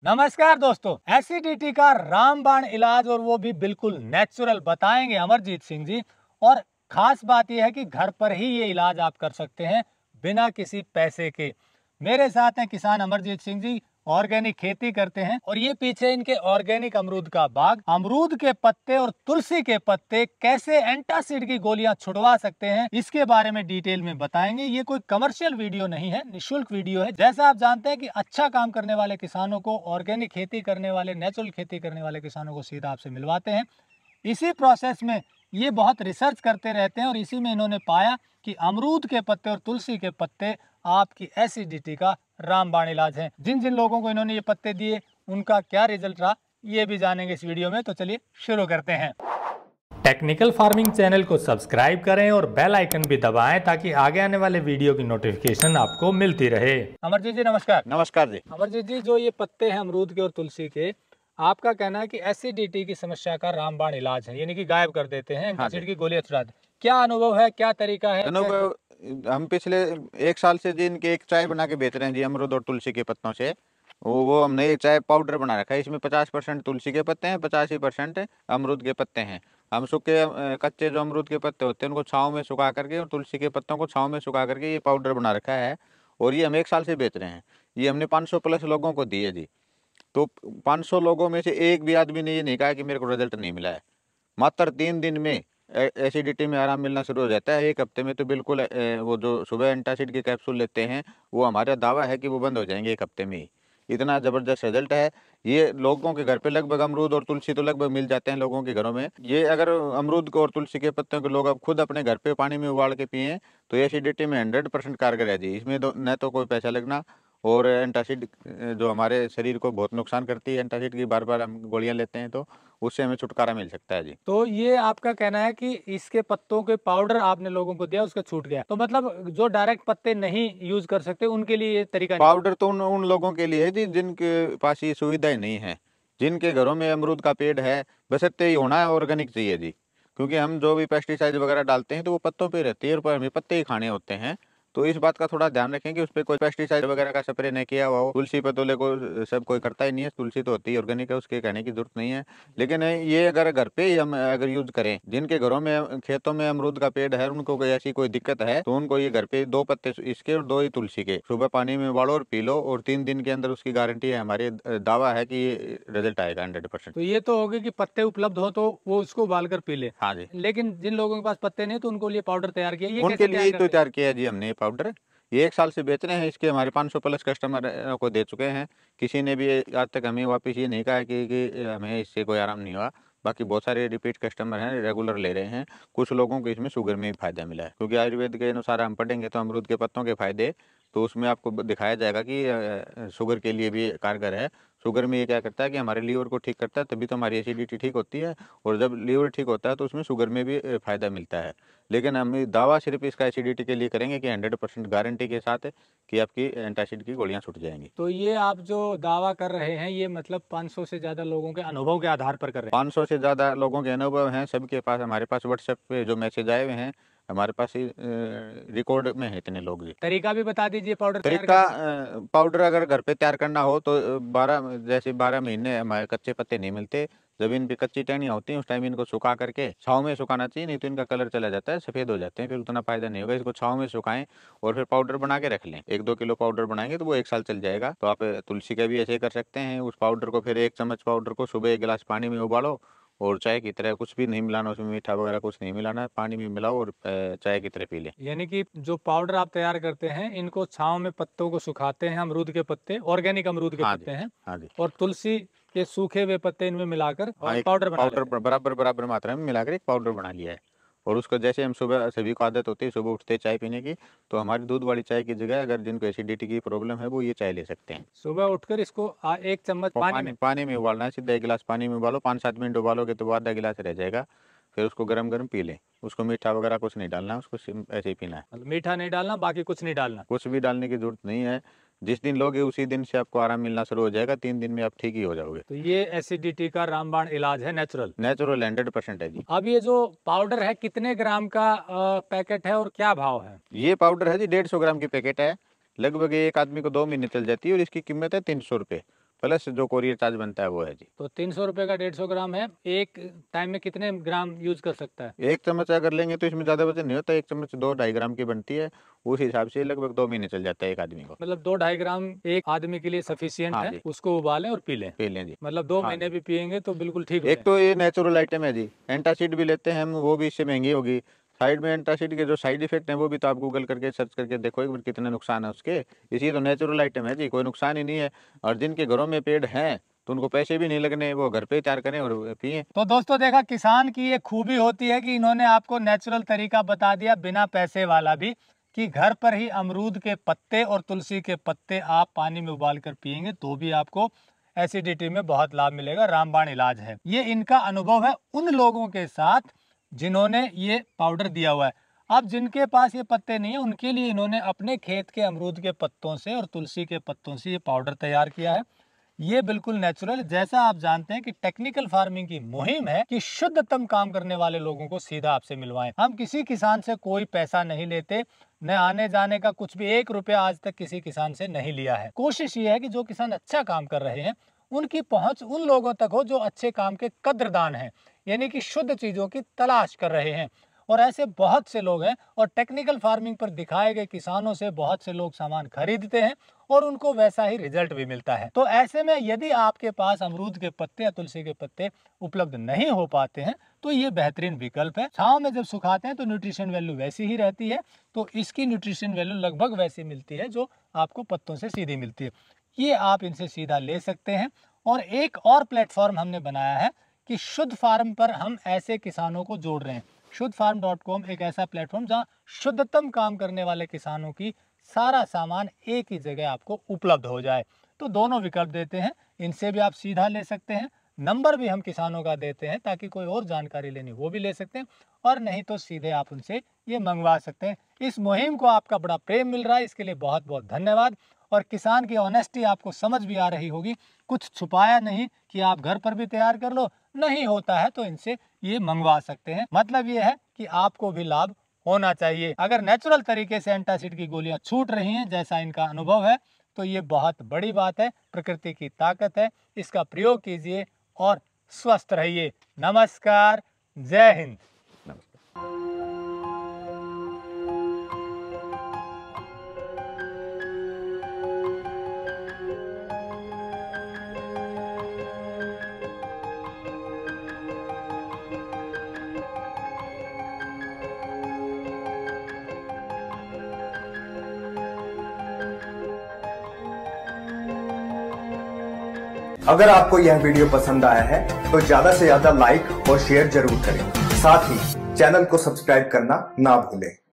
नमस्कार दोस्तों, एसिडिटी का रामबाण इलाज और वो भी बिल्कुल नेचुरल बताएंगे अमरजीत सिंह जी। और खास बात यह है कि घर पर ही ये इलाज आप कर सकते हैं बिना किसी पैसे के। मेरे साथ हैं किसान अमरजीत सिंह जी, ऑर्गेनिक खेती करते हैं और ये पीछे इनके ऑर्गेनिक अमरूद का बाग। अमरूद के पत्ते और तुलसी के पत्ते कैसे एंटासिड की गोलियां छुड़वा सकते हैं इसके बारे में डिटेल में बताएंगे। ये कोई कमर्शियल वीडियो नहीं है, निःशुल्क वीडियो है। जैसा आप जानते हैं कि अच्छा काम करने वाले किसानों को, ऑर्गेनिक खेती करने वाले, नेचुरल खेती करने वाले किसानों को सीधा आपसे मिलवाते हैं। इसी प्रोसेस में ये बहुत रिसर्च करते रहते हैं और इसी में इन्होंने पाया कि अमरूद के पत्ते और तुलसी के पत्ते आपकी एसिडिटी का रामबाण इलाज है। जिन जिन लोगों को इन्होंने ये पत्ते दिए उनका क्या रिजल्ट रहा ये भी जानेंगे इस वीडियो में। तो चलिए शुरू करते हैं। टेक्निकल फार्मिंग चैनल को सब्सक्राइब करें और बेल आइकन भी दबाएं ताकि आगे आने वाले वीडियो की नोटिफिकेशन आपको मिलती रहे। अमरजीत जी नमस्कार। नमस्कार जी। अमरजीत जी, जो ये पत्ते हैं अमरूद के और तुलसी के, आपका कहना है कि एसिडिटी की समस्या का रामबाण इलाज है, यानी कि गायब कर देते हैं, एसिड की गोली छुड़ा देते। क्या अनुभव है, क्या तरीका है? अनुभव हम पिछले 1 साल से जी इनके एक चाय बना के बेच रहे हैं जी, अमरूद और तुलसी के पत्तों से। वो हमने एक चाय पाउडर बना रखा है। इसमें 50% तुलसी के पत्ते हैं, 85% अमरूद के पत्ते हैं। हम सूखे कच्चे जो अमरूद के पत्ते होते हैं उनको छाँव में सुखा करके और तुलसी के पत्तों को छाँव में सुखा करके ये पाउडर बना रखा है और ये हम 1 साल से बेच रहे हैं। ये हमने 500 प्लस लोगों को दी है जी। तो 500 लोगों में से एक भी आदमी ने ये नहीं कहा कि मेरे को रिजल्ट नहीं मिला है। मात्र 3 दिन में एसिडिटी में आराम मिलना शुरू हो जाता है। 1 हफ्ते में तो बिल्कुल वो जो सुबह एंटासिड के कैप्सूल लेते हैं वो हमारा दावा है कि वो बंद हो जाएंगे 1 हफ्ते में ही। इतना ज़बरदस्त रिजल्ट है। ये लोगों के घर पे लगभग अमरूद और तुलसी तो लगभग मिल जाते हैं लोगों के घरों में। ये अगर अमरूद को और तुलसी के पत्तों को लोग अब खुद अपने घर पे पानी में उबाल के पिए तो एसिडिटी में 100% कारगर है जी। इसमें तो न तो कोई पैसा लगना और एंटासिड जो हमारे शरीर को बहुत नुकसान करती है, एंटासिड की बार बार हम गोलियां लेते हैं तो उससे हमें छुटकारा मिल सकता है जी। तो ये आपका कहना है कि इसके पत्तों के पाउडर आपने लोगों को दिया, उसका छूट गया। तो मतलब जो डायरेक्ट पत्ते नहीं यूज कर सकते उनके लिए ये तरीका नहीं। पाउडर तो उन लोगों के लिए है जी जिनके पास ये सुविधाएं नहीं है, जिनके घरों में अमरूद का पेड़ है। बशर्ते ही होना है, ऑर्गेनिक चाहिए जी। क्योंकि हम जो भी पेस्टिसाइड वगैरह डालते हैं तो वो पत्तों पे रहती है और हमें पत्ते ही खाने होते हैं। तो इस बात का थोड़ा ध्यान रखें कि उस पर कोई पेस्टिसाइड वगैरह का स्प्रे नहीं किया हुआ हो। तुलसी पतोले को सब कोई करता ही नहीं है, तुलसी तो होती है ऑर्गेनिक है, उसके कहने की जरूरत नहीं है। लेकिन ये अगर घर पे ही हम अगर यूज करें, जिनके घरों में खेतों में अमरूद का पेड़ है उनको कोई ऐसी कोई दिक्कत है तो उनको ये घर पे 2 पत्ते इसके और 2 ही तुलसी के सुबह पानी में उबालो और पी लो और 3 दिन के अंदर उसकी गारंटी है हमारी। दावा है कि ये रिजल्ट आएगा 100%। तो ये तो होगा कि पत्ते उपलब्ध हो तो वो उसको उबाल कर पी ले। हाँ जी। लेकिन जिन लोगों के पास पत्ते नहीं तो उनको लिए पाउडर तैयार किया, ये उनके कैसे लिए तैयार ही तो करते हैं? तैयार किया है जी हमने ये पाउडर। ये 1 साल से बेच रहे हैं। इसके हमारे 500 प्लस कस्टमर को दे चुके हैं। किसी ने भी आज तक हमें वापस ये नहीं कहा है कि हमें इससे कोई आराम नहीं हुआ। बाकी बहुत सारे रिपीट कस्टमर हैं, रेगुलर ले रहे हैं। कुछ लोगों को इसमें शुगर में भी फायदा मिला है, क्योंकि आयुर्वेद के अनुसार हम पढ़ेंगे तो अमरूद के पत्तों के फायदे तो उसमें आपको दिखाया जाएगा कि शुगर के लिए भी कारगर है। शुगर में ये क्या करता है कि हमारे लीवर को ठीक करता है, तभी तो हमारी एसिडिटी ठीक होती है। और जब लीवर ठीक होता है तो उसमें शुगर में भी फायदा मिलता है। लेकिन हम दावा सिर्फ इसका एसिडिटी के लिए करेंगे कि 100% गारंटी के साथ कि आपकी एंटासिड की गोलियां छूट जाएंगी। तो ये आप जो दावा कर रहे हैं ये मतलब 500 से ज्यादा लोगों के अनुभव के आधार पर कर रहे हैं? 500 से ज़्यादा लोगों के अनुभव हैं, सबके पास हमारे पास व्हाट्सएप पे जो मैसेज आए हुए हैं हमारे पास ही रिकॉर्ड में है इतने लोग जी। तरीका भी बता दीजिए पाउडर तैयार तरीका करने पाउडर अगर घर पे तैयार करना हो तो 12 महीने हमारे कच्चे पत्ते नहीं मिलते। जब इन पे कच्ची टहनियाँ होती हैं उस टाइम इनको सुखा करके छाँव में सुखाना चाहिए, नहीं तो इनका कलर चला जाता है, सफ़ेद हो जाते हैं, फिर उतना फायदा नहीं होगा। इसको छाँव में सुखाएं और फिर पाउडर बना के रख लें। 1-2 किलो पाउडर बनाएंगे तो वो 1 साल चल जाएगा। तो आप तुलसी का भी ऐसे ही कर सकते हैं। उस पाउडर को फिर 1 चम्मच पाउडर को सुबह 1 गिलास पानी में उबालो और चाय की तरह, कुछ भी नहीं मिलाना उसमें, मीठा वगैरह कुछ नहीं मिलाना, पानी में मिलाओ और चाय की तरह पी लें। यानी कि जो पाउडर आप तैयार करते हैं इनको छांव में पत्तों को सुखाते हैं, अमरूद के पत्ते, ऑर्गेनिक अमरूद के हाँ पत्ते जी। हैं, हाँ जी। और तुलसी के सूखे हुए पत्ते इनमें मिलाकर हाँ, और एक पाउडर बना पाउडर लेते हैं। बराबर बराबर मात्रा में मिलाकर एक पाउडर बना लिया है। और उसको जैसे हम सुबह, सभी को आदत होती है सुबह उठते चाय पीने की, तो हमारी दूध वाली चाय की जगह अगर जिनको एसिडिटी की प्रॉब्लम है वो ये चाय ले सकते हैं। सुबह उठकर इसको 1 चम्मच और पानी में। पानी में उबालना है, सीधा 1 गिलास पानी में उबालो, 5-7 मिनट उबालोगे तो वो आधा गिलास रह जाएगा। फिर उसको गरम गरम पी लें। उसको मीठा वगैरह कुछ नहीं डालना है, उसको ऐसे ही पीना है। मतलब मीठा नहीं डालना, बाकी कुछ नहीं डालना। कुछ भी डालने की जरूरत नहीं है। जिस दिन लोगे उसी दिन से आपको आराम मिलना शुरू हो जाएगा। 3 दिन में आप ठीक ही हो जाओगे। तो ये एसिडिटी का रामबाण इलाज है, नेचुरल। नेचुरल 100% है जी। अब ये जो पाउडर है कितने ग्राम का पैकेट है और क्या भाव है? ये पाउडर है जी 150 ग्राम की पैकेट है। लगभग एक आदमी को 2 महीने चल जाती है और इसकी कीमत है 300 रुपये। प्लस जो कोरियर चार्ज बनता है वो है जी। तो 300 रुपये का 150 ग्राम है। एक टाइम में कितने ग्राम यूज कर सकता है? एक चम्मच अगर लेंगे तो इसमें ज्यादा वजन नहीं होता, एक चम्मच 2-2.5 ग्राम की बनती है, उस हिसाब से लगभग 2 महीने चल जाता है एक आदमी को। मतलब 2-2.5 ग्राम एक आदमी के लिए सफिशियंट हाँ है, जी। उसको उबालें और पी लें जी। मतलब 2 हाँ महीने भी पियेंगे तो बिल्कुल ठीक एक तो ये नेचुरल आइटम है जी। एंटासिड भी लेते हैं हम, वो भी इससे महंगी होगी। साइड में एंटासिड के जो साइड इफेक्ट हैं वो भी तो आप गूगल करके सर्च करके देखो एक बार कितने नुकसान है उसके। इसी तो नेचुरल आइटम है जी, कोई नुकसान ही नहीं है। और जिनके घरों में पेड़ हैं तो उनको पैसे भी नहीं लगने, वो घर पे तैयार करें और पिए। तो दोस्तों देखा, किसान की ये खूबी होती है कि इन्होंने आपको नेचुरल तरीका बता दिया बिना पैसे वाला भी, कि घर पर ही अमरूद के पत्ते और तुलसी के पत्ते आप पानी में उबाल कर पिएंगे तो भी आपको एसिडिटी में बहुत लाभ मिलेगा। रामबाण इलाज है ये। इनका अनुभव है उन लोगों के साथ जिन्होंने ये पाउडर दिया हुआ है। अब जिनके पास ये पत्ते नहीं है उनके लिए इन्होंने अपने खेत के अमरूद के पत्तों से और तुलसी के पत्तों से ये पाउडर तैयार किया है। ये बिल्कुल नेचुरल, जैसा आप जानते हैं कि टेक्निकल फार्मिंग की मुहिम है कि शुद्धतम काम करने वाले लोगों को सीधा आपसे मिलवाएं। हम किसी किसान से कोई पैसा नहीं लेते, न आने जाने का कुछ भी, 1 रुपया आज तक किसी किसान से नहीं लिया है। कोशिश ये है कि जो किसान अच्छा काम कर रहे हैं उनकी पहुंच उन लोगों तक हो जो अच्छे काम के कद्रदान हैं, यानी कि शुद्ध चीजों की तलाश कर रहे हैं। और ऐसे बहुत से लोग हैं और टेक्निकल फार्मिंग पर दिखाए गए किसानों से बहुत से लोग सामान खरीदते हैं और उनको वैसा ही रिजल्ट भी मिलता है। तो ऐसे में यदि आपके पास अमरूद के पत्ते या तुलसी के पत्ते उपलब्ध नहीं हो पाते हैं तो ये बेहतरीन विकल्प है। छांव में जब सुखाते हैं तो न्यूट्रिशन वैल्यू वैसी ही रहती है, तो इसकी न्यूट्रिशन वैल्यू लगभग वैसी मिलती है जो आपको पत्तों से सीधी मिलती है। ये आप इनसे सीधा ले सकते हैं। और एक और प्लेटफॉर्म हमने बनाया है कि शुद्ध फार्म पर हम ऐसे किसानों को जोड़ रहे हैं। शुद्धफार्म.com एक ऐसा प्लेटफॉर्म जहां शुद्धतम काम करने वाले किसानों की सारा सामान एक ही जगह आपको उपलब्ध हो जाए। तो दोनों विकल्प देते हैं, इनसे भी आप सीधा ले सकते हैं। नंबर भी हम किसानों का देते हैं ताकि कोई और जानकारी लेनी वो भी ले सकते हैं, और नहीं तो सीधे आप उनसे ये मंगवा सकते हैं। इस मुहिम को आपका बड़ा प्रेम मिल रहा है, इसके लिए बहुत बहुत धन्यवाद। और किसान की ऑनेस्टी आपको समझ भी आ रही होगी, कुछ छुपाया नहीं कि आप घर पर भी तैयार कर लो, नहीं होता है तो इनसे ये मंगवा सकते हैं। मतलब ये है कि आपको भी लाभ होना चाहिए। अगर नेचुरल तरीके से एंटासिड की गोलियां छूट रही हैं जैसा इनका अनुभव है तो ये बहुत बड़ी बात है, प्रकृति की ताकत है। इसका प्रयोग कीजिए और स्वस्थ रहिए। नमस्कार, जय हिंद। अगर आपको यह वीडियो पसंद आया है तो ज्यादा से ज्यादा लाइक और शेयर जरूर करें। साथ ही चैनल को सब्सक्राइब करना ना भूलें।